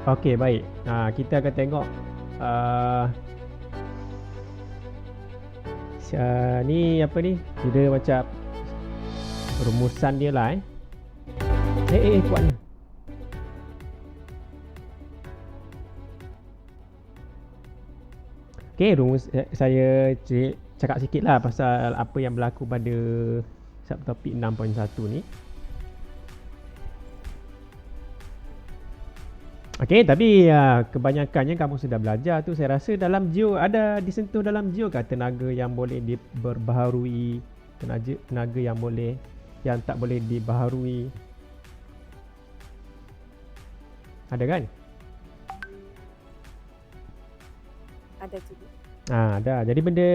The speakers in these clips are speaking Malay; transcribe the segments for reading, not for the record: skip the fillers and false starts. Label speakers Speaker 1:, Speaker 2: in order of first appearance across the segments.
Speaker 1: Okey, baik. Kita akan tengok uh, ni apa ni? Kira macam rumusan dia lah kuat ni. Okey, rumus saya cakap sikit lah pasal apa yang berlaku pada subtopik 6.1 ni. Okey, tapi kebanyakannya kamu sudah belajar tu. Saya rasa dalam geo ada disentuh dalam geo ke tenaga yang boleh diperbaharui, tenaga yang tak boleh dibaharui. Ada kan?
Speaker 2: Ada juga.
Speaker 1: Ada. Jadi benda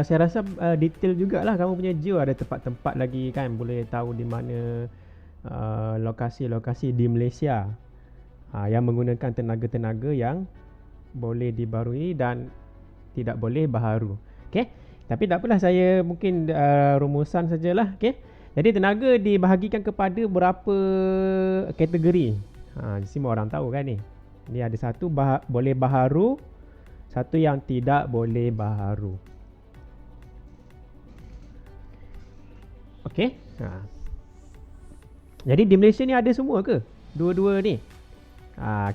Speaker 1: saya rasa detail jugalah kamu punya geo, ada tempat-tempat lagi kan boleh tahu di mana lokasi-lokasi di Malaysia yang menggunakan tenaga-tenaga yang boleh dibaharui dan tidak boleh baharu. Okey. Tapi tak apalah, saya mungkin rumusan sajalah. Okey. Jadi tenaga dibahagikan kepada berapa kategori. Semua orang tahu kan ni. Ni ada satu boleh baharu, satu yang tidak boleh baharu. Okey. Jadi di Malaysia ni ada semua ke? Dua-dua ni.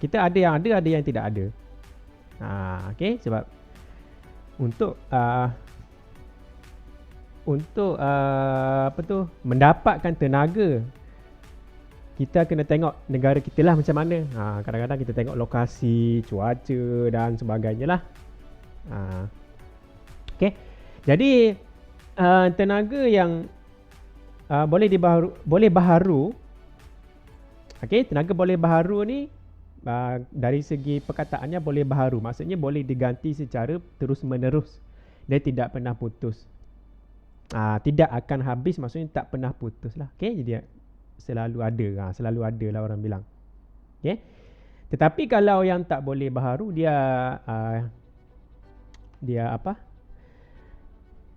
Speaker 1: Kita ada yang ada yang tidak ada. Okey, sebab untuk mendapatkan tenaga, kita kena tengok negara kita lah macam mana. Kadang-kadang kita tengok lokasi, cuaca dan sebagainya lah. Okey. Jadi tenaga yang boleh baharu. Okey, tenaga boleh baharu ni dari segi perkataannya boleh baharu. Maksudnya boleh diganti secara terus menerus. Dia tidak pernah putus. Tidak akan habis, maksudnya tak pernah putus lah. Okey, jadi selalu ada. Selalu ada lah orang bilang. Okey. Tetapi kalau yang tak boleh baharu, dia apa?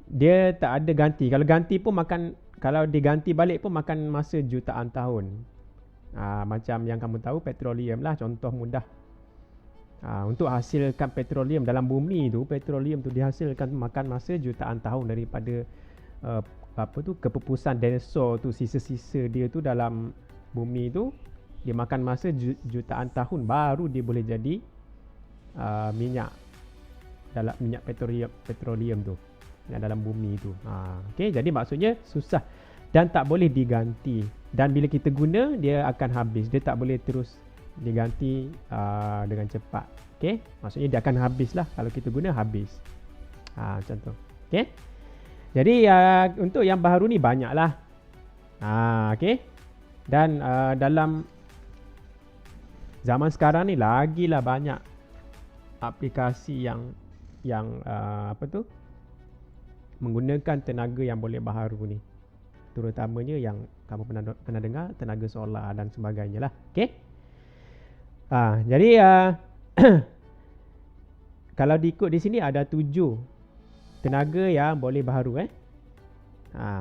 Speaker 1: Dia tak ada ganti. Kalau ganti pun kalau diganti balik pun makan masa jutaan tahun. Macam yang kamu tahu petroleum lah, contoh mudah. Untuk hasilkan petroleum dalam bumi tu, petroleum tu dihasilkan makan masa jutaan tahun daripada kepupusan dinosaur tu, sisa-sisa dia tu dalam bumi tu, dia makan masa jutaan tahun baru dia boleh jadi minyak petroleum tu yang dalam bumi tu. Okey, jadi maksudnya susah dan tak boleh diganti. Dan bila kita guna, dia akan habis. Dia tak boleh terus diganti dengan cepat. Okey, maksudnya dia akan habis lah. Kalau kita guna, habis. Macam tu. Okey. Jadi untuk yang baharu ni banyak lah. Okey. Dan dalam zaman sekarang ni lagilah banyak aplikasi yang menggunakan tenaga yang boleh baharu ni. Terutamanya yang kamu pernah dengar, tenaga solar dan sebagainya lah. Okey. Jadi kalau diikut di sini ada 7 tenaga yang boleh baharu.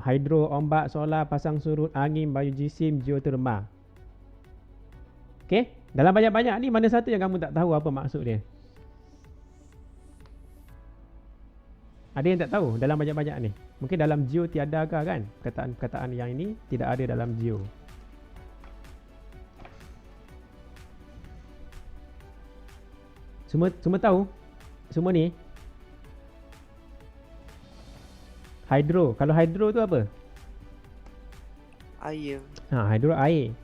Speaker 1: Hidro, ombak, solar, pasang surut, angin, biojisim, geoterma. Okey. Dalam banyak-banyak ni, mana satu yang kamu tak tahu apa maksud dia? Ada yang tak tahu dalam banyak-banyak ni? Mungkin dalam geo tiada ke kan? Perkataan-perkataan yang ini tidak ada dalam geo. Semua tahu? Semua ni? Hidro. Kalau hidro tu apa?
Speaker 2: Air.
Speaker 1: Hidro air.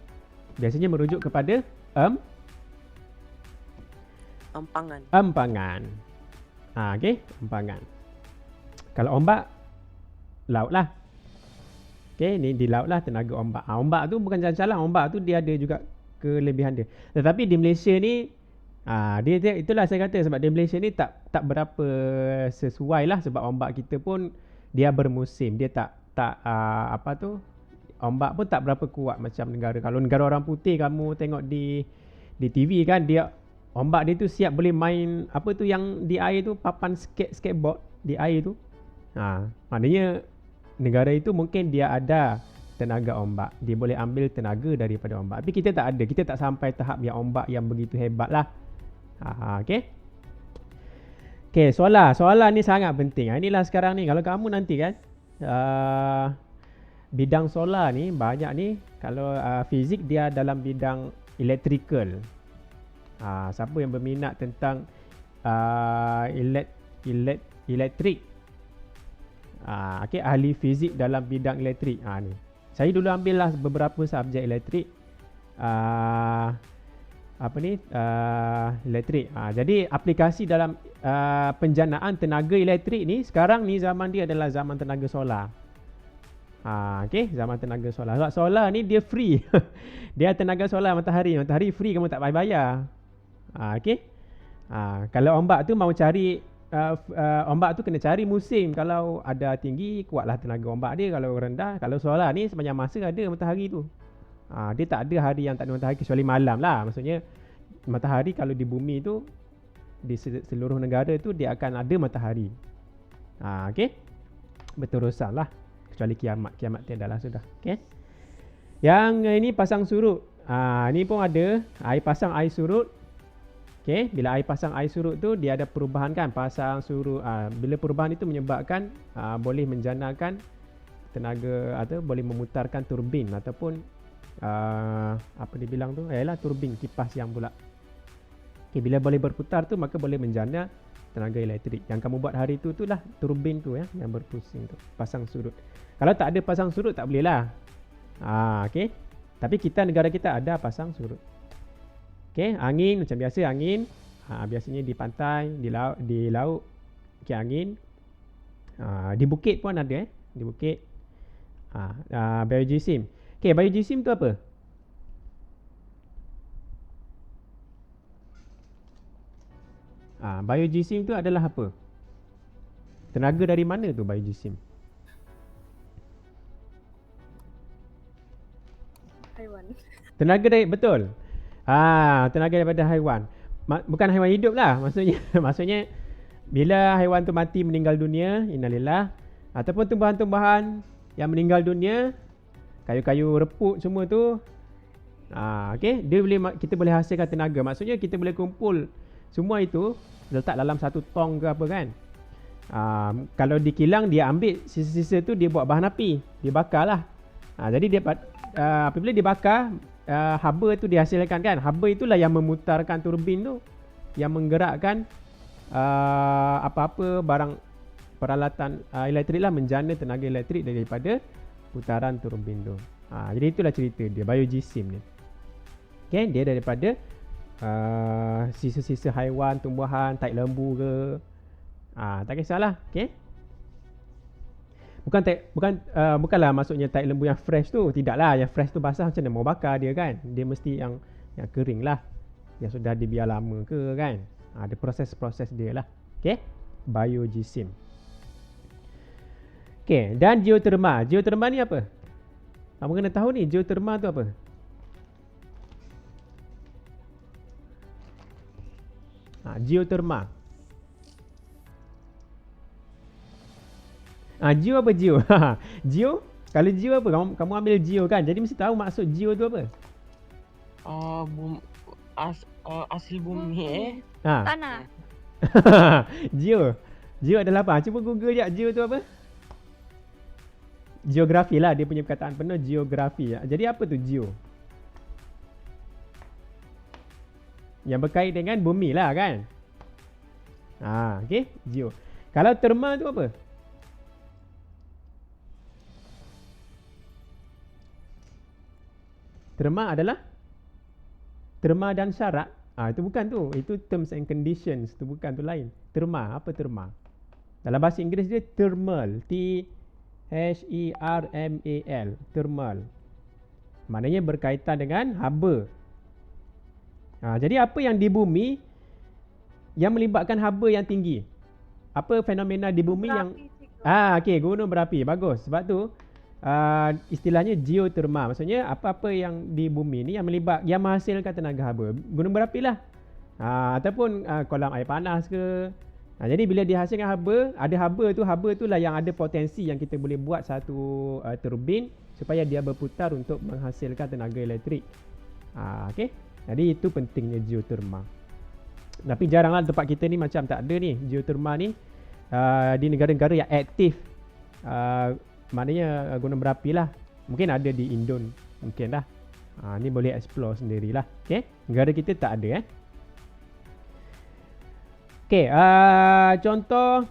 Speaker 1: Biasanya merujuk kepada
Speaker 2: Empangan.
Speaker 1: Empangan. Okey, empangan. Kalau ombak, laut lah. Okey, ni di laut lah tenaga ombak. Ombak tu bukan salah, ombak tu dia ada juga kelebihan dia. Tetapi di Malaysia ni, itulah saya kata, sebab di Malaysia ni tak berapa sesuai lah, sebab ombak kita pun dia bermusim. Dia tak ombak pun tak berapa kuat macam negara. Kalau negara orang putih, kamu tengok di TV kan, dia ombak dia tu siap boleh main apa tu yang di air tu, papan skateboard di air tu. Maknanya negara itu mungkin dia ada tenaga ombak. Dia boleh ambil tenaga daripada ombak. Tapi kita tak ada. Kita tak sampai tahap yang ombak yang begitu hebat lah. Okey. Okey, solar. Solar ni sangat penting. Inilah sekarang ni. Kalau kamu nanti kan, bidang solar ni banyak ni. Kalau fizik dia dalam bidang electrical. Siapa yang berminat tentang elektrik. Okay, ahli fizik dalam bidang elektrik. Ni. Saya dulu ambil lah beberapa subjek elektrik. Elektrik. Jadi aplikasi dalam penjanaan tenaga elektrik ni sekarang ni zaman dia adalah zaman tenaga solar. Okay, zaman tenaga solar. Sebab solar ni dia free. Dia tenaga solar matahari. Matahari free, kamu tak payah bayar. Okay. Kalau ombak tu mau cari ombak tu kena cari musim. Kalau ada tinggi, kuatlah tenaga ombak dia. Kalau rendah, kalau solar ni sepanjang masa ada matahari tu. Dia tak ada hari yang tak ada matahari kecuali malam lah. Maksudnya matahari kalau di bumi tu, di seluruh negara tu dia akan ada matahari. Okay. Berterusan lah. Kecuali kiamat. Kiamat tiada lah sudah. Okay. Yang ini pasang surut. Ni pun ada. Air pasang air surut. Okay, bila air pasang air surut tu dia ada perubahan kan, pasang surut. Bila perubahan itu menyebabkan boleh menjanakan tenaga atau boleh memutarkan turbin ataupun apa dibilang tu? Ialah turbin kipas yang pula. Okay, bila boleh berputar tu maka boleh menjana tenaga elektrik. Yang kamu buat hari tu lah turbin tu ya, yang berpusing tu, pasang surut. Kalau tak ada pasang surut tak boleh lah. Okay. Tapi kita, negara kita ada pasang surut. Okay, angin macam biasa angin. Biasanya di pantai, di laut. Okay, angin. Di bukit pun ada di bukit. Biogeosim. Okay, biogeosim tu apa? Biogeosim tu adalah apa? Tenaga dari mana tu biogeosim?
Speaker 2: Haiwan.
Speaker 1: Tenaga dari, betul. Tenaga daripada haiwan. Bukan haiwan hidup lah. Maksudnya bila haiwan tu mati meninggal dunia, innalillah, ataupun tumbuhan-tumbuhan yang meninggal dunia, kayu-kayu reput semua tu, okay, kita boleh hasilkan tenaga. Maksudnya kita boleh kumpul semua itu, letak dalam satu tong ke apa kan. Kalau dikilang dia ambil sisa-sisa tu, dia buat bahan api, dia bakar lah. Jadi dia apabila dibakar, haba tu dihasilkan kan. Haba itulah yang memutarkan turbin tu, yang menggerakkan apa-apa barang peralatan elektrik lah, menjana tenaga elektrik daripada putaran turbin tu. Jadi itulah cerita dia, biogeosim ni. Okay, dia daripada sisa-sisa haiwan, tumbuhan, taik lembu ke. Tak kisahlah. Okay. Bukanlah maksudnya taik lembu yang fresh tu. Tidaklah, yang fresh tu basah macam mana mau bakar dia kan. Dia mesti yang kering lah, yang sudah dibiar lama ke kan. Ada proses-proses dia lah. Okay, biogeosim. Okay, dan geoterma. Geoterma ni apa? Kamu kena tahu ni, geoterma tu apa? Geoterma. Geo apa geo? Geo? Kalau geo apa? Kamu ambil geo kan? Jadi mesti tahu maksud geo tu apa?
Speaker 3: Asli bumi
Speaker 2: Tanah.
Speaker 1: Geo. Geo adalah apa? Cuba Google je geo tu apa? Geografi lah, dia punya perkataan penuh geografi. Jadi apa tu geo? Yang berkait dengan bumi lah kan? Okay, geo. Kalau terma tu apa? Terma adalah terma dan syarat. Itu bukan tu. Itu terms and conditions. Tu bukan, tu lain. Terma. Apa terma? Dalam bahasa Inggeris dia thermal. T-H-E-R-M-A-L. Thermal. Maknanya berkaitan dengan haba. Jadi apa yang di bumi yang melibatkan haba yang tinggi? Apa fenomena di bumi yang... Okey, gunung berapi. Bagus. Sebab tu istilahnya geoterma. Maksudnya apa-apa yang di bumi ni yang menghasilkan tenaga haba. Gunung berapi lah. Ataupun kolam air panas ke, Jadi bila dihasilkan haba tu lah yang ada potensi yang kita boleh buat satu turbin supaya dia berputar untuk menghasilkan tenaga elektrik. Okey. Jadi itu pentingnya geotermal. Tapi jaranglah tempat kita ni macam tak ada ni geotermal ni di negara-negara yang aktif. Maknanya gunung berapi lah. Mungkin ada di Indon, mungkin lah. Ni boleh explore sendirilah. Okey. Negara kita tak ada Okey, contoh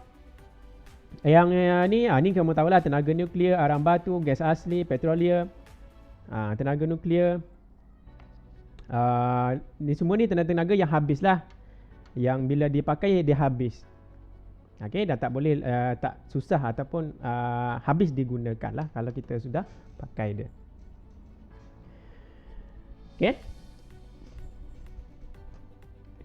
Speaker 1: yang ni kamu tahulah tenaga nuklear, arang batu, gas asli, petroleum. Tenaga nuklear. Ni semua ni tenaga yang habis lah. Yang bila dipakai dia habis. Okey, dah tak boleh tak susah ataupun habis digunakan lah kalau kita sudah pakai dia. Okey.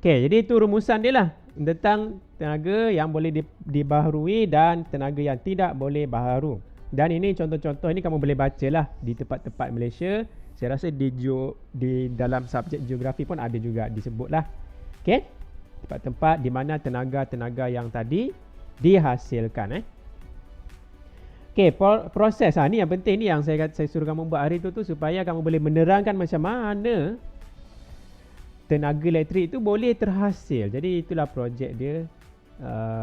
Speaker 1: Okey, jadi itu rumusan dia lah tentang tenaga yang boleh dibaharui dan tenaga yang tidak boleh baharu. Dan ini contoh-contoh ini kamu boleh baca lah di tempat-tempat Malaysia. Saya rasa di dalam subjek geografi pun ada juga disebut lah. Okey. Tempat-tempat di mana tenaga-tenaga yang tadi dihasilkan. Okey, proses ni yang penting ni yang saya suruh kamu buat hari tu supaya kamu boleh menerangkan macam mana tenaga elektrik itu boleh terhasil. Jadi itulah projek dia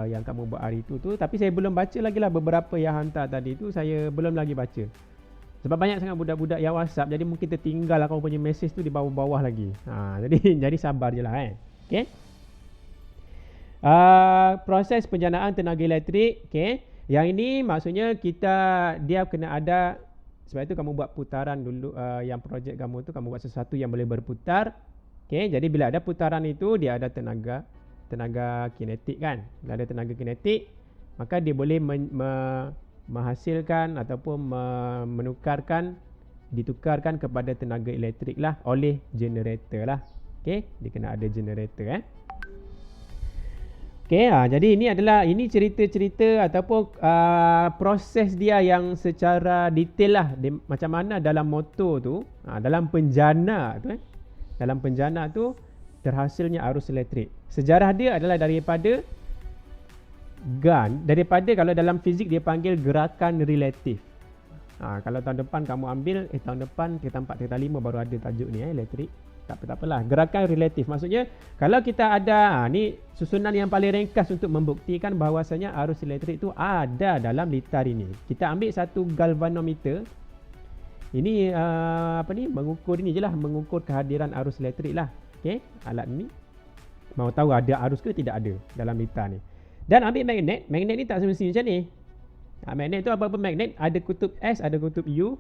Speaker 1: yang kamu buat hari tu. Tapi saya belum baca lagi lah beberapa yang hantar tadi tu. Saya belum lagi baca. Sebab banyak sangat budak-budak yang WhatsApp. Jadi mungkin tertinggal lah kamu punya mesej tu di bawah-bawah lagi. Jadi sabar je lah Okay. Proses penjanaan tenaga elektrik. Okay. Yang ini maksudnya dia kena ada. Sebab itu kamu buat putaran dulu. Yang projek kamu tu kamu buat sesuatu yang boleh berputar. Okay, jadi bila ada putaran itu dia ada tenaga kinetik kan. Bila ada tenaga kinetik maka dia boleh menghasilkan ataupun ditukarkan kepada tenaga elektrik lah oleh generator lah. Okay, dia kena ada generator Okay, jadi ini cerita-cerita ataupun proses dia yang secara detail lah macam mana dalam motor tu, dalam penjana tu dalam penjana tu terhasilnya arus elektrik. Sejarah dia adalah daripada kalau dalam fizik dia panggil gerakan relatif. Kalau tahun depan kamu ambil tahun depan kita 4 kita 5 baru ada tajuk ni elektrik. Tak apalah. Gerakan relatif maksudnya kalau kita ada ni susunan yang paling ringkas untuk membuktikan bahawasanya arus elektrik tu ada dalam litar ini. Kita ambil satu galvanometer. Ini mengukur ini je lah, mengukur kehadiran arus elektrik lah. Okey, alat ni mau tahu ada arus ke tidak ada dalam litar ni. Dan ambil magnet ni tak semestinya macam ni. Magnet tu apa-apa magnet, ada kutub S, ada kutub U,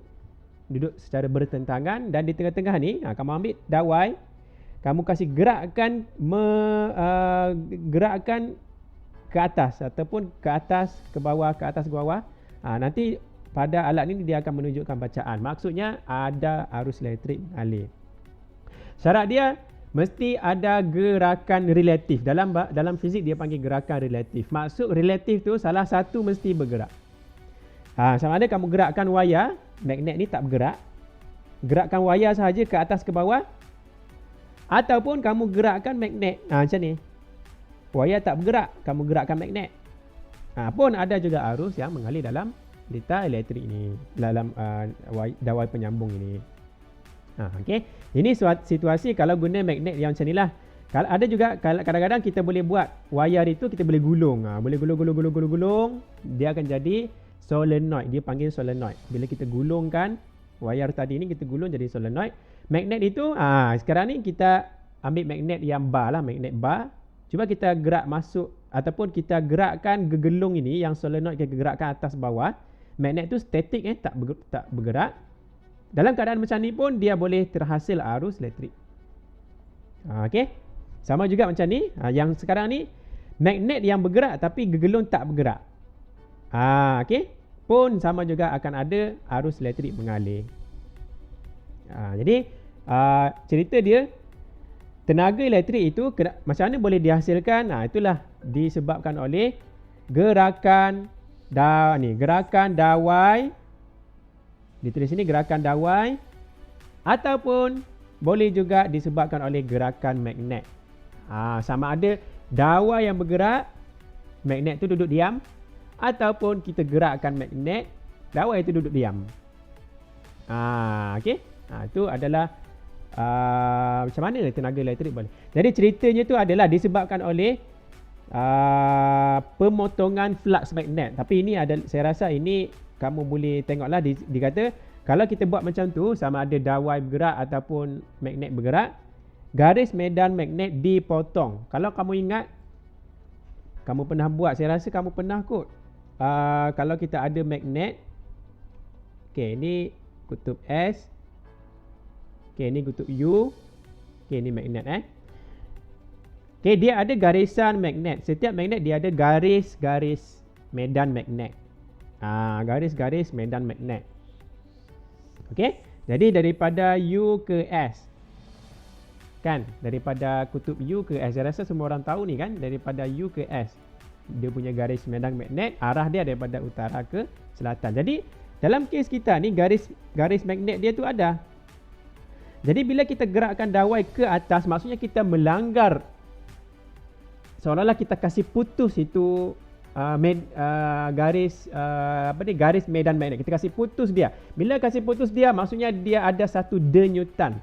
Speaker 1: duduk secara bertentangan dan di tengah-tengah ni kamu ambil dawai, kamu kasih gerakkan ke atas ataupun ke atas ke bawah, ke atas ke bawah. Nanti pada alat ni dia akan menunjukkan bacaan. Maksudnya ada arus elektrik mengalir. Syarat dia mesti ada gerakan relatif. Dalam fizik dia panggil gerakan relatif. Maksud relatif tu salah satu mesti bergerak. Sama ada kamu gerakkan wayar, magnet ni tak bergerak. Gerakkan wayar sahaja ke atas ke bawah. Ataupun kamu gerakkan magnet. Macam ni. Wayar tak bergerak, kamu gerakkan magnet. Pun ada juga arus yang mengalir dalam litar elektrik ni, dalam dawai penyambung ini. Okay. Ini situasi kalau guna magnet yang macam ni lah. Kalau ada juga kadang-kadang kita boleh buat wayar itu kita boleh gulung. Boleh gulung. Dia akan jadi solenoid. Dia panggil solenoid. Bila kita gulungkan wayar tadi ni, kita gulung jadi solenoid. Magnet itu sekarang ni kita ambil magnet yang bar lah, magnet bar. Cuba kita gerak masuk ataupun kita gerakkan gegelung ini yang solenoid, kita gerakkan atas bawah. Magnet tu statik tak bergerak. Dalam keadaan macam ni pun dia boleh terhasil arus elektrik. Okey. Sama juga macam ni. Yang sekarang ni magnet yang bergerak tapi gegelung tak bergerak. Okey. Pun sama juga akan ada arus elektrik mengalir. Jadi cerita dia tenaga elektrik itu macam mana boleh dihasilkan? Itulah disebabkan oleh gerakan dawai. Ditulis sini gerakan dawai ataupun boleh juga disebabkan oleh gerakan magnet. Sama ada dawai yang bergerak magnet tu duduk diam, ataupun kita gerakkan magnet, dawai itu duduk diam. Okey. Itu adalah macam mana tenaga elektrik boleh. Jadi ceritanya tu adalah disebabkan oleh pemotongan flux magnet. Tapi ini ada, saya rasa ini kamu boleh tengoklah dikata kalau kita buat macam tu, sama ada dawai bergerak ataupun magnet bergerak, garis medan magnet dipotong. Kalau kamu ingat, kamu pernah buat, saya rasa kamu pernah kot. Kalau kita ada magnet, okey, ini kutub S, okey, ini kutub U, okey, ini magnet okey, dia ada garisan magnet. Setiap magnet dia ada garis-garis medan magnet. Garis-garis medan magnet. Okey, jadi daripada U ke S, kan, daripada kutub U ke S, saya rasa semua orang tahu ni kan, daripada U ke S, dia punya garis medan magnet, arah dia daripada utara ke selatan. Jadi dalam kes kita ni, garis magnet dia tu ada. Jadi bila kita gerakkan dawai ke atas, maksudnya kita melanggar, seolah-olah kita kasih putus itu garis medan magnet. Kita kasih putus dia. Bila kasih putus dia, maksudnya dia ada satu denyutan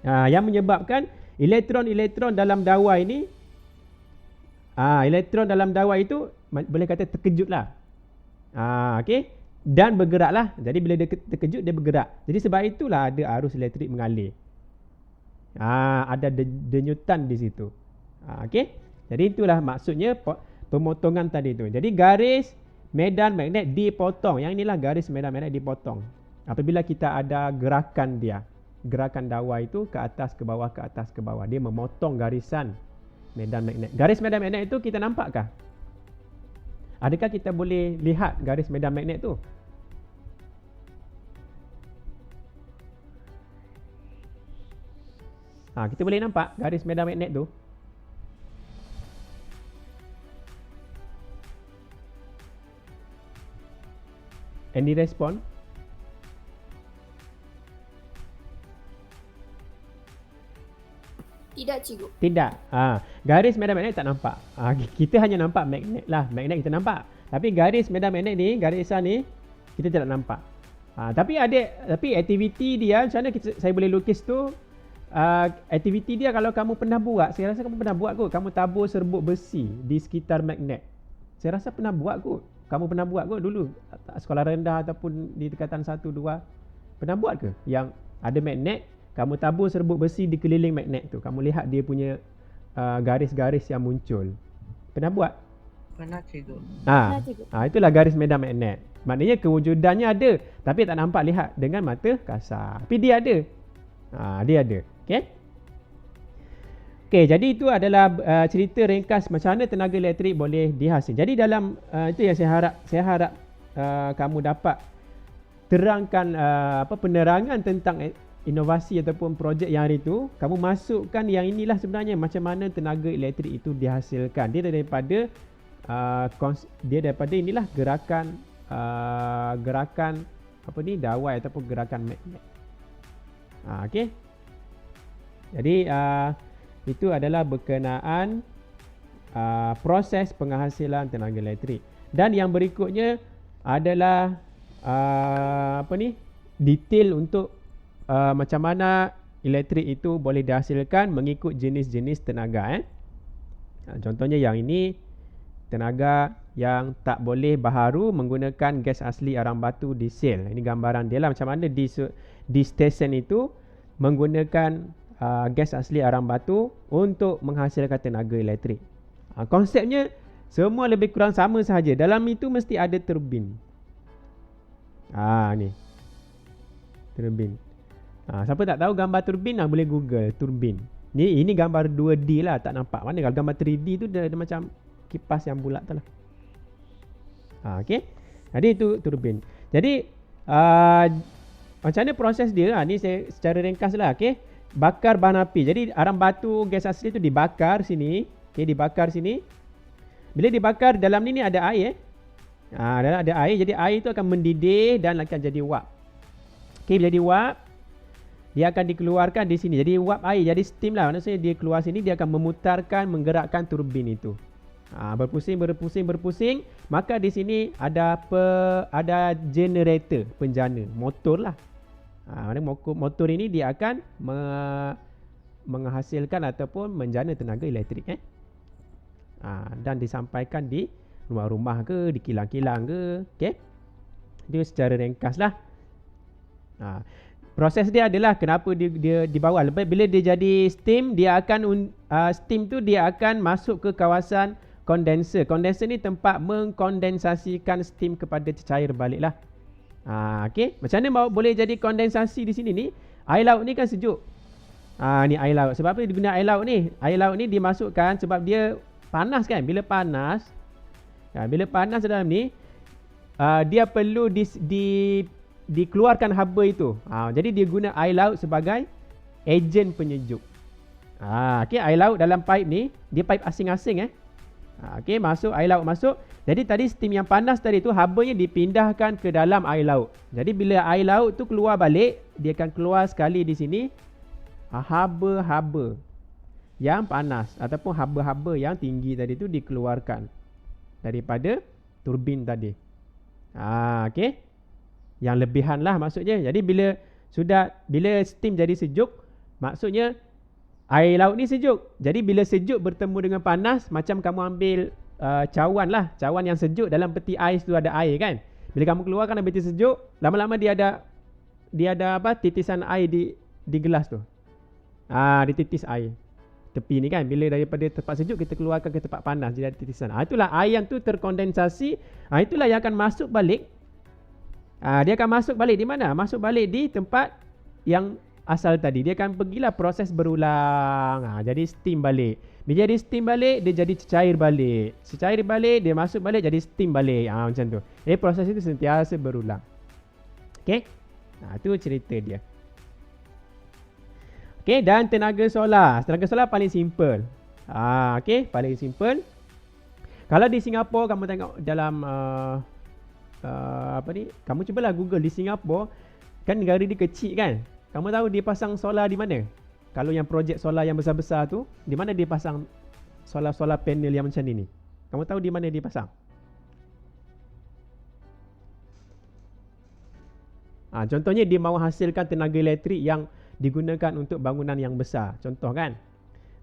Speaker 1: yang menyebabkan elektron-elektron dalam dawai ini, elektron dalam dawai itu boleh kata terkejutlah. Okey, dan bergeraklah. Jadi bila dia terkejut, dia bergerak. Jadi sebab itulah ada arus elektrik mengalir. Ada denyutan di situ. Okey, jadi itulah maksudnya pemotongan tadi tu. Jadi garis medan magnet dipotong. Yang inilah garis medan magnet dipotong. Apabila kita ada gerakan dia, gerakan dawai itu ke atas ke bawah, ke atas ke bawah, dia memotong garisan medan magnet. Garis medan magnet itu kita nampakkah? Adakah kita boleh lihat garis medan magnet tu? Kita boleh nampak garis medan magnet tu. Any respond?
Speaker 4: Tidak, cikgu.
Speaker 1: Tidak. Garis medan magnet tak nampak. Kita hanya nampak magnet lah. Magnet kita nampak. Tapi garis medan magnet ni, garisan ni, kita tidak nampak. Tapi aktiviti dia, macam mana saya boleh lukis tu? Aktiviti dia kalau kamu pernah buat, saya rasa kamu pernah buat kot. Kamu tabur serbuk besi di sekitar magnet. Saya rasa pernah buat kot. Kamu pernah buat kot dulu sekolah rendah ataupun di tingkatan 1, 2. Pernah buat ke? Yang ada magnet, kamu tabur serbuk besi di keliling magnet tu. Kamu lihat dia punya garis-garis yang muncul. Pernah buat?
Speaker 3: Pernah, cikgu.
Speaker 1: Itulah garis medan magnet. Maknanya kewujudannya ada, tapi tak nampak lihat dengan mata kasar. Tapi dia ada. Dia ada. Okey, jadi itu adalah cerita ringkas macam mana tenaga elektrik boleh dihasil. Jadi dalam itu yang saya harap kamu dapat terangkan penerangan tentang inovasi ataupun projek yang hari itu. Kamu masukkan yang inilah sebenarnya macam mana tenaga elektrik itu dihasilkan. Dia daripada inilah gerakan dawai ataupun gerakan magnet. Okey. Jadi itu adalah berkenaan proses penghasilan tenaga elektrik. Dan yang berikutnya adalah detail untuk macam mana elektrik itu boleh dihasilkan mengikut jenis-jenis tenaga. Contohnya yang ini, tenaga yang tak boleh baharu menggunakan gas asli arang batu diesel. Ini gambaran dia lah macam mana di stesen itu menggunakan gas asli arang batu untuk menghasilkan tenaga elektrik. Konsepnya semua lebih kurang sama sahaja. Dalam itu mesti ada turbin. Ni turbin. Siapa tak tahu gambar turbin boleh Google turbin. Ini gambar 2D lah, tak nampak. Mana kalau gambar 3D tu dia macam kipas yang bulat tu lah. Okey. Jadi itu turbin. Jadi macam mana proses dia? Ni saya secara ringkas lah. Okey. Bakar bahan api. Jadi arang batu gas asli tu dibakar sini. Okey, dibakar sini. Bila dibakar, dalam ni ada air. Dalam ada air. Jadi air tu akan mendidih dan akan jadi wap. Okey, bila diwap, dia akan dikeluarkan di sini. Jadi wap air, jadi steam lah. Maksudnya dia keluar sini, dia akan memutarkan, menggerakkan turbin itu. Berpusing, maka di sini ada generator penjana, motor lah. Mana motor ini dia akan menghasilkan ataupun menjana tenaga elektrik dan disampaikan di rumah-rumah ke, di kilang-kilang ke. Okey. Itu secara ringkas lah. Proses dia adalah kenapa dia di bawah. Lepas bila dia jadi steam, dia akan steam tu dia akan masuk ke kawasan kondenser. Kondenser ni tempat mengkondensasikan steam kepada cecair balik lah. Okey. Macam mana boleh jadi kondensasi di sini ni? Air laut ni kan sejuk. Ni air laut. Sebab apa dia guna air laut ni? Air laut ni dimasukkan sebab dia panas kan. Bila panas dalam ni, dia perlu dikeluarkan haba itu. Jadi dia guna air laut sebagai ejen penyejuk. Okey, air laut dalam pipe ni, dia pipe asing-asing Okey, air laut masuk. Jadi tadi steam yang panas tadi tu habanya dipindahkan ke dalam air laut. Jadi bila air laut tu keluar balik, dia akan keluar sekali di sini haba-haba yang panas ataupun haba-haba yang tinggi tadi tu dikeluarkan daripada turbin tadi. Okey. Yang lebihan lah maksudnya. Jadi bila steam jadi sejuk, maksudnya air laut ni sejuk. Jadi bila sejuk bertemu dengan panas, macam kamu ambil cawan lah. Cawan yang sejuk, dalam peti ais tu ada air kan. Bila kamu keluarkan peti sejuk, lama-lama dia ada titisan air di gelas tu. Dititis air tepi ni kan. Bila daripada tempat sejuk kita keluarkan ke tempat panas, jadi ada titisan. Itulah air yang tu terkondensasi. Itulah yang akan masuk balik. Dia akan masuk balik di mana? Masuk balik di tempat yang asal tadi. Dia akan pergilah proses berulang. Jadi steam balik. Bila jadi steam balik, dia jadi cecair balik. Cecair balik, dia masuk balik jadi steam balik. Macam tu. Proses itu sentiasa berulang. Okey? Itu cerita dia. Okey, dan tenaga solar. Tenaga solar paling simple. Okey, paling simple. Kalau di Singapura kamu tengok dalam kamu cubalah Google di Singapura, kan negara dia kecil kan. Kamu tahu dia pasang solar di mana? Kalau yang projek solar yang besar-besar tu, di mana dia pasang solar panel yang macam ni? Kamu tahu di mana dia pasang? Contohnya dia mahu hasilkan tenaga elektrik yang digunakan untuk bangunan yang besar. Contoh kan.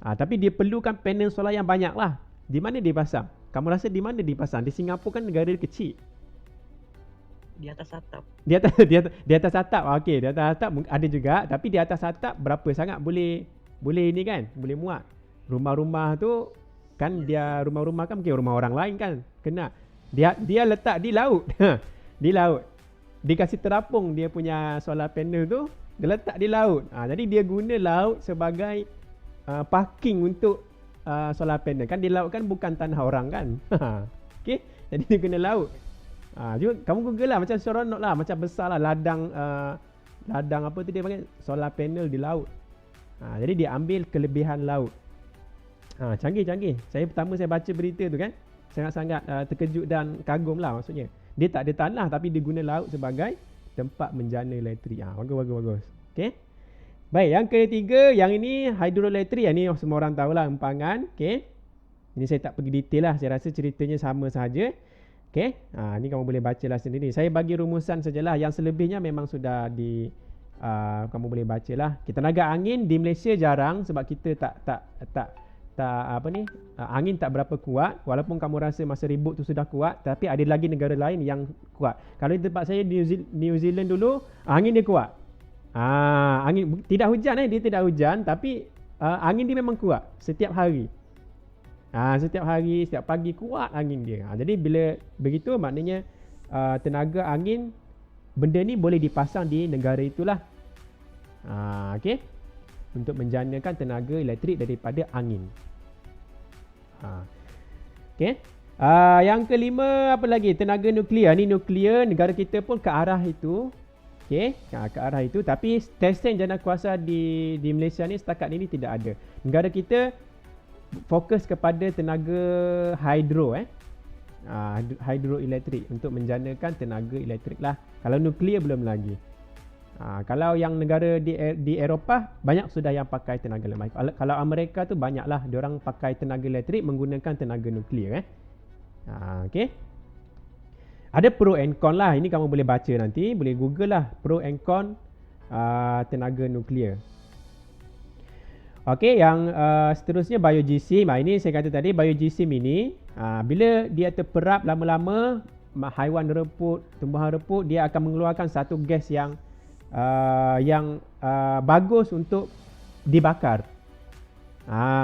Speaker 1: Tapi dia perlukan panel solar yang banyak lah. Di mana dia pasang? Kamu rasa di mana dia pasang? Di Singapura kan negara dia kecil.
Speaker 3: Di atas atap.
Speaker 1: Di atas atap. Okey, di atas atap ada juga, tapi di atas atap berapa sangat boleh ini kan? Boleh muat. Rumah-rumah tu kan rumah-rumah kan mungkin rumah orang lain kan. Kena. Dia letak di laut. Di laut. Dia kasih terapung dia punya solar panel tu, dia letak di laut. Jadi dia guna laut sebagai parking untuk solar panel. Kan di laut kan bukan tanah orang kan. Okey, jadi dia guna laut. Juga kamu Google lah, macam seronok lah, macam besar lah ladang apa tu dia panggil, solar panel di laut. Jadi dia ambil kelebihan laut. Canggih. Saya baca berita tu kan, sangat-sangat terkejut dan kagum lah maksudnya. Dia tak ada tanah tapi dia guna laut sebagai tempat menjana elektrik. Bagus. Okey. Baik, yang ketiga, yang ini hidroelektrik. Yang ni semua orang tahulah, empangan. Okey. Ini saya tak pergi detail lah, saya rasa ceritanya sama sahaja. Okey, ni kamu boleh bacalah sendiri. Saya bagi rumusan sajalah. Yang selebihnya memang sudah kamu boleh bacalah. Tenaga angin di Malaysia jarang sebab kita angin tak berapa kuat. Walaupun kamu rasa masa ribut tu sudah kuat, tapi ada lagi negara lain yang kuat. Kalau di tempat saya di New Zealand dulu, angin dia kuat. Angin tidak hujan dia tidak hujan, tapi angin dia memang kuat setiap hari. Setiap hari, setiap pagi kuat angin dia. Jadi bila begitu maknanya tenaga angin, benda ni boleh dipasang di negara itulah. Okey. Untuk menjanakan tenaga elektrik daripada angin. Okey. Yang kelima apa lagi? Tenaga nuklear. Ni nuklear, negara kita pun ke arah itu. Okey, ke arah itu, tapi stesen janakuasa di Malaysia ni setakat ini tidak ada. Negara kita fokus kepada tenaga hidroelektrik untuk menjanakan tenaga elektrik lah. Kalau nuklear belum lagi. Kalau yang negara di Eropah, banyak sudah yang pakai tenaga lemah. Kalau Amerika tu banyaklah diorang pakai tenaga elektrik menggunakan tenaga nuklear. Okey. Ada pro and con lah. Ini kamu boleh baca nanti, boleh google lah pro and con tenaga nuklear. Okey, yang seterusnya biogesim. Ini saya kata tadi, biogesim ini bila dia terperap lama-lama, haiwan reput, tumbuhan reput, dia akan mengeluarkan satu gas yang bagus untuk dibakar.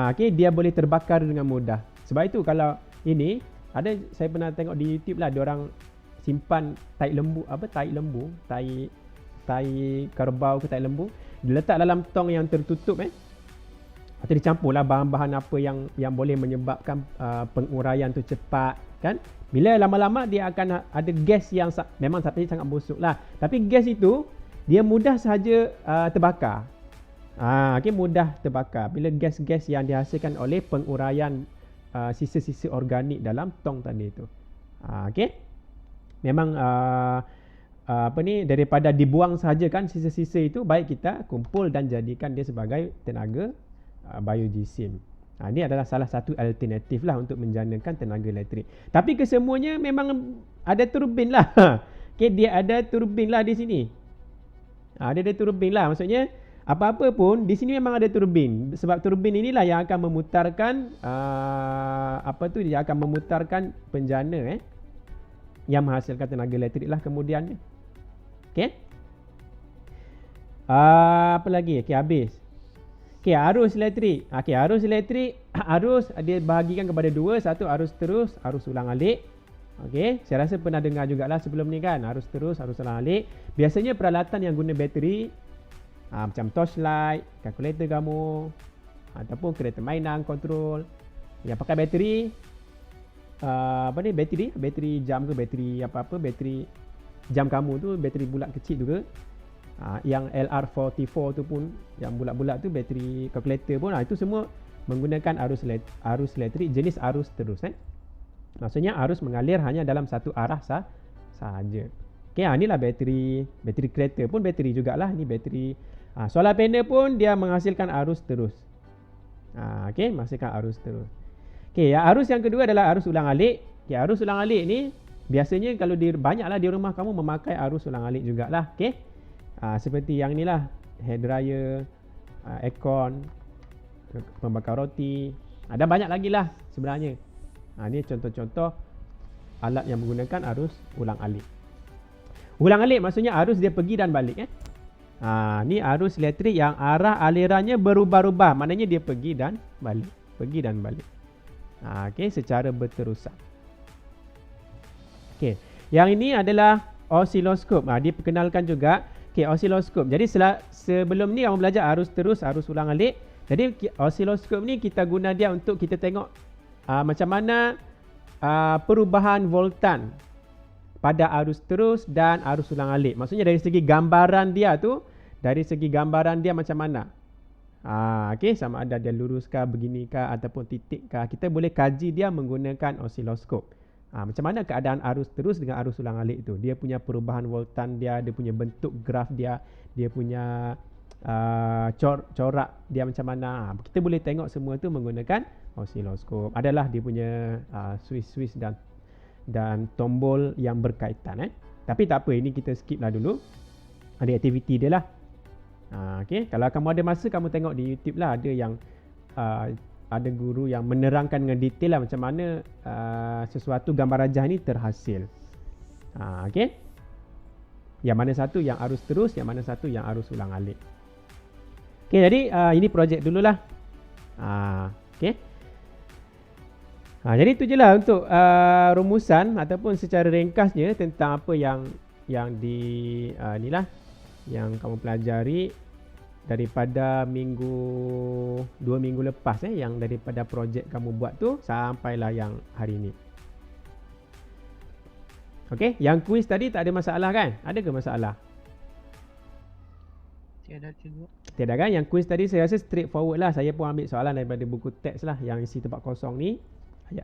Speaker 1: Okey, dia boleh terbakar dengan mudah. Sebab itu kalau ini ada, saya pernah tengok di YouTube lah, diorang simpan tai kerbau ke tai lembu, diletak dalam tong yang tertutup atau dicampurlah bahan-bahan apa yang boleh menyebabkan penguraian tu cepat kan. Bila lama-lama dia akan ada gas yang memang sangat busuk lah, tapi gas itu dia mudah sahaja terbakar. Okay, mudah terbakar bila gas-gas yang dihasilkan oleh penguraian sisa-sisa organik dalam tong tadi itu. Okay, memang daripada dibuang sahaja kan sisa-sisa itu, baik kita kumpul dan jadikan dia sebagai tenaga biogesim. Ini adalah salah satu alternatif lah untuk menjanakan tenaga elektrik. Tapi kesemuanya memang ada turbin lah. Okay, dia ada turbin lah di sini. Dia ada turbin lah, maksudnya apa-apa pun di sini memang ada turbin. Sebab turbin inilah yang akan memutarkan dia akan memutarkan penjana yang menghasilkan tenaga elektrik lah kemudiannya. Okey. Apa lagi? Okey, habis. Okey, arus elektrik. Okey, arus elektrik, arus dia bahagikan kepada dua. Satu arus terus, arus ulang-alik. Okey, saya rasa pernah dengar jugalah sebelum ni kan, arus terus, arus ulang-alik. Biasanya peralatan yang guna bateri, macam torchlight, kalkulator kamu, ataupun kereta mainan, kontrol yang pakai bateri, bateri jam ke, bateri apa-apa, bateri jam kamu tu, bateri bulat kecil tu ke, yang LR44 tu pun, yang bulat-bulat tu bateri kalkulator pun, itu semua menggunakan arus elektrik jenis arus terus. Maksudnya arus mengalir hanya dalam satu arah sahaja. Okey, inilah bateri kereta pun bateri jugalah. Ni bateri solar panel pun dia menghasilkan arus terus. Okey, menghasilkan arus terus. Okey, arus yang kedua adalah arus ulang-alik. Okey, arus ulang-alik ni biasanya kalau banyaklah di rumah kamu memakai arus ulang-alik jugalah. Okey. Seperti yang inilah, hair dryer, aircon, pembakar roti. Ada banyak lagi lah sebenarnya. Ini contoh-contoh alat yang menggunakan arus ulang-alik. Ulang-alik maksudnya arus dia pergi dan balik. Ni arus elektrik yang arah alirannya berubah-ubah. Maknanya dia pergi dan balik. Pergi dan balik. Okey, secara berterusan. Okey, yang ini adalah osiloskop. Diperkenalkan juga. Okey, osiloskop. Jadi sebelum ni kamu belajar arus terus, arus ulang-alik. Jadi osiloskop ni kita guna dia untuk kita tengok macam mana perubahan voltan pada arus terus dan arus ulang-alik. Maksudnya dari segi gambaran dia macam mana. Okey, sama ada dia luruskah, beginikah ataupun titikkah. Kita boleh kaji dia menggunakan osiloskop. Macam mana keadaan arus terus dengan arus ulang-alik itu. Dia punya perubahan voltan dia punya bentuk graf dia punya corak dia macam mana. Kita boleh tengok semua itu menggunakan osiloskop. Adalah dia punya switch dan tombol yang berkaitan. Tapi tak apa, ini kita skip lah dulu. Ada aktiviti dia lah. Okay. Kalau kamu ada masa, kamu tengok di YouTube lah. Ada yang ada guru yang menerangkan dengan detail lah macam mana sesuatu gambar rajah ni terhasil. Okay. Yang mana satu yang arus terus, yang mana satu yang arus ulang-alik. Okay, jadi ini projek dululah. Okay. Jadi itu je lah untuk rumusan ataupun secara ringkasnya tentang apa yang inilah yang kamu pelajari daripada 2 minggu lepas yang daripada projek kamu buat tu sampailah yang hari ni. Okey, yang kuis tadi tak ada masalah kan? Ada ke masalah?
Speaker 3: Tiada juga.
Speaker 1: Tiada kan? Yang kuis tadi saya rasa straightforward lah. Saya pun ambil soalan daripada buku teks lah yang isi tempat kosong ni.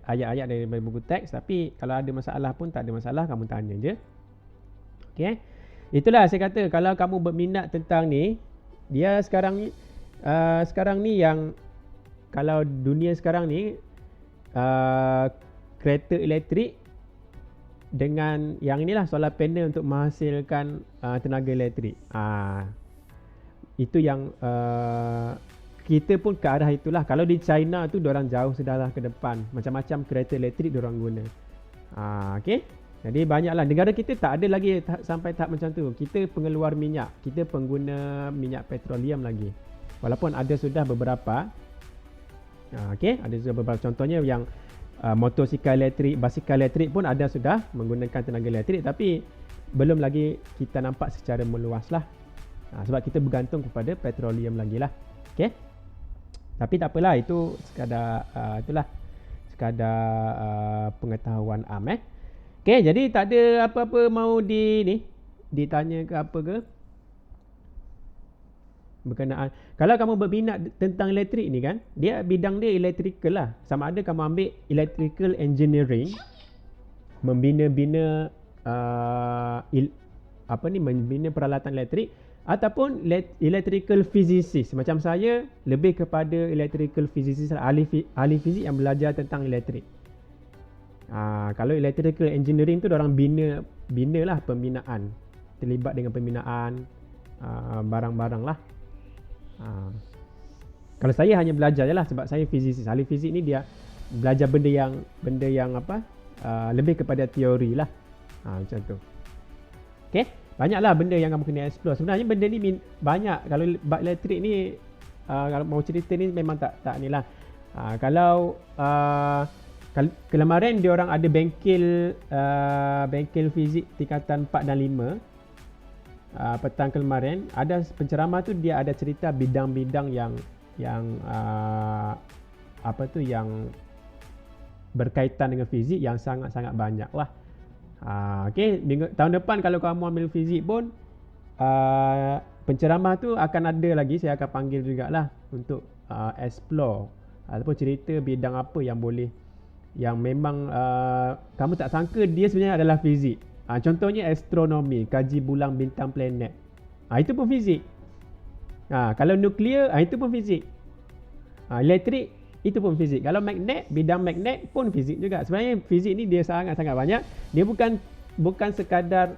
Speaker 1: Ayat-ayat daripada buku teks. Tapi kalau ada masalah pun tak ada masalah, kamu tanya je. Okey. itulah saya kata kalau kamu berminat tentang ni, dia sekarang ni yang kalau dunia sekarang ni kereta elektrik dengan yang inilah solar panel untuk menghasilkan tenaga elektrik. Itu yang kita pun ke arah itulah. Kalau di China tu diorang jauh sedahlah ke depan. Macam-macam kereta elektrik diorang guna. Okey. Jadi banyaklah. Negara kita tak ada lagi sampai tahap macam tu. Kita pengeluar minyak. Kita pengguna minyak petroleum lagi. Walaupun ada sudah beberapa. Okey. Ada sudah beberapa. Contohnya yang motosikal elektrik, basikal elektrik pun ada sudah menggunakan tenaga elektrik. Tapi belum lagi kita nampak secara meluas lah. Sebab kita bergantung kepada petroleum lagi lah. Okey. Tapi tak apalah, itu sekadar itulah sekadar pengetahuan am. Okey, jadi tak ada apa-apa mau ditanya ke apa ke berkenaan. Kalau kamu berminat tentang elektrik ni kan, dia bidang dia electrical lah. Sama ada kamu ambil electrical engineering, membina membina peralatan elektrik, ataupun electrical physicist. Macam saya lebih kepada electrical physicist, ahli fizik yang belajar tentang elektrik. Kalau electrical engineering tu orang bina lah pembinaan, terlibat dengan pembinaan barang-barang lah. Kalau saya hanya belajar je lah sebab saya physicist. Ahli fizik ni dia belajar benda yang lebih kepada teori lah. Macam tu. Okay. Banyaklah benda yang kamu kena explore. Sebenarnya benda ni banyak. Kalau bab elektrik ni kalau mau cerita ni memang tak ni lah. Kalau kemarin dia orang ada bengkel fizik tingkatan 4 dan 5. Petang kemarin ada penceramah tu, dia ada cerita bidang-bidang yang yang berkaitan dengan fizik yang sangat-sangat banyak lah. Okey, tahun depan kalau kamu ambil fizik pun penceramah tu akan ada lagi, saya akan panggil jugalah untuk explore ataupun cerita bidang apa yang boleh, yang memang kamu tak sangka dia sebenarnya adalah fizik. Contohnya astronomi, kaji bulan, bintang, planet. Itu pun fizik. Kalau nuklear, itu pun fizik. Elektrik, itu pun fizik. Kalau magnet, bidang magnet pun fizik juga. Sebenarnya fizik ni dia sangat-sangat banyak. Dia bukan sekadar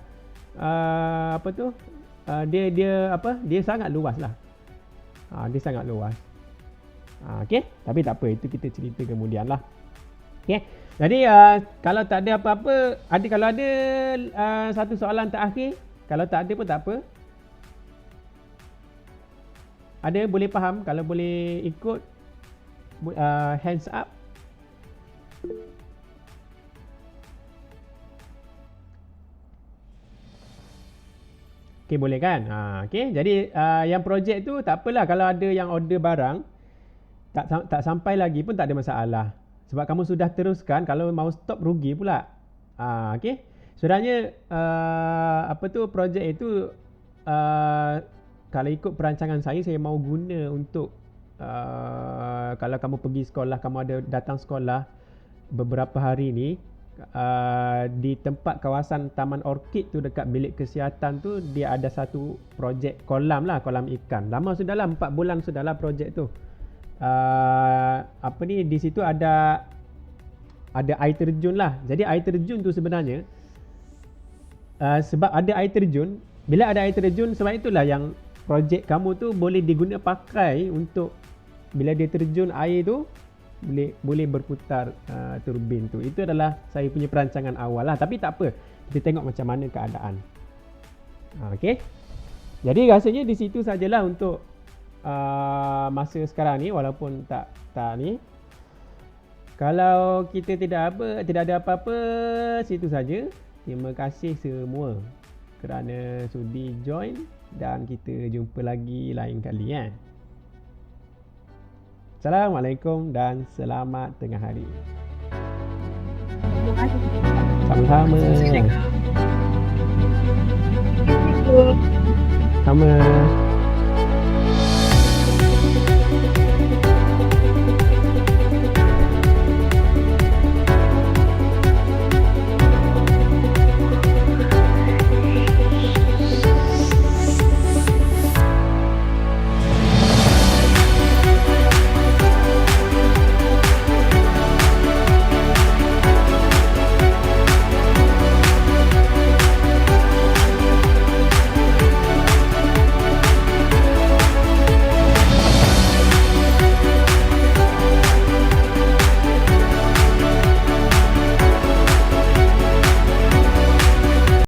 Speaker 1: dia sangat luas lah. Dia sangat luas. Okey, tapi tak apa, itu kita cerita kemudian lah. Okey. Jadi kalau tak ada apa-apa, kalau ada satu soalan terakhir, kalau tak ada pun tak apa. Ada boleh faham, kalau boleh ikut hands up. Okey, boleh kan? Okey, jadi yang projek tu tak apalah, kalau ada yang order barang tak sampai lagi pun tak ada masalah. Sebab kamu sudah teruskan, kalau mau stop rugi pula. Okey. Sebenarnya projek itu kalau ikut perancangan saya mau guna untuk kalau kamu pergi sekolah, kamu ada datang sekolah beberapa hari ni, di tempat kawasan Taman Orkid tu dekat bilik kesihatan tu, dia ada satu projek kolam ikan. Lama sudahlah, 4 bulan sudahlah projek tu. Di situ ada air terjun lah. Jadi air terjun tu sebenarnya sebab ada air terjun, bila ada air terjun, sebab itulah yang projek kamu tu boleh diguna pakai untuk bila dia terjun air tu boleh berputar turbin tu. Itu adalah saya punya perancangan awal lah. Tapi tak apa, kita tengok macam mana keadaan. Okey. Jadi rasanya di situ sajalah untuk masa sekarang ni, walaupun tak ni. Kalau kita tidak ada apa-apa, situ saja. Terima kasih semua kerana sudi join, dan kita jumpa lagi lain kali ya. Assalamualaikum dan selamat tengah hari. Sama-sama. Sama.